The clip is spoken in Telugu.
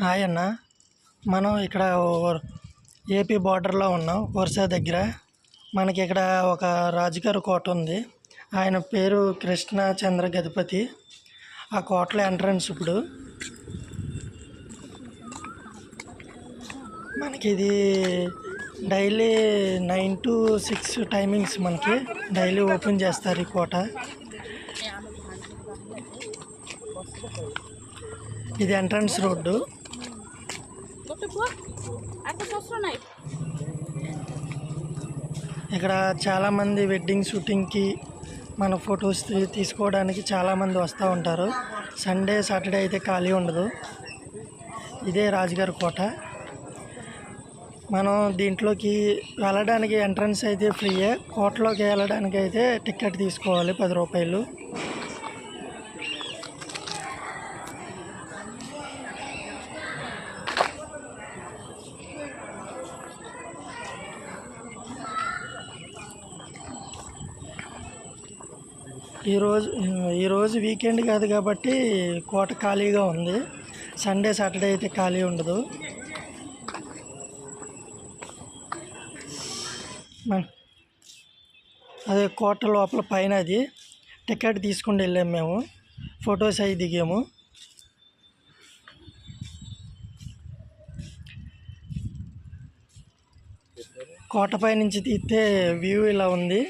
హాయ్ అన్న, మనం ఇక్కడ ఏపీ బార్డర్లో ఉన్నాం. ఒరిస్సా దగ్గర మనకి ఇక్కడ ఒక రాజుగారి కోట ఉంది. ఆయన పేరు కృష్ణచంద్ర గజపతి. ఆ కోటలో ఎంట్రన్స్ ఇప్పుడు మనకి ఇది డైలీ 9 to 6 టైమింగ్స్ మనకి డైలీ ఓపెన్ చేస్తారు ఈ కోట. ఇది ఎంట్రన్స్ రోడ్డు. ఇక్కడ చాలామంది వెడ్డింగ్ షూటింగ్కి మన ఫొటోస్ తీసుకోవడానికి చాలామంది వస్తూ ఉంటారు. సండే సాటర్డే అయితే ఖాళీ ఉండదు. ఇదే రాజుగారి కోట. మనం దీంట్లోకి వెళ్ళడానికి ఎంట్రన్స్ అయితే ఫ్రీయే. కోటలోకి వెళ్ళడానికి అయితే టికెట్ తీసుకోవాలి, 10 రూపాయలు. ఈరోజు వీకెండ్ కాదు కాబట్టి కోట ఖాళీగా ఉంది. సండే సాటర్డే అయితే ఖాళీ ఉండదు. అదే కోట లోపల పైన అది టికెట్ తీసుకుని వెళ్ళాము. మేము ఫొటోస్ అవి దిగాము. కోటపై నుంచి తీస్తే వ్యూ ఇలా ఉంది.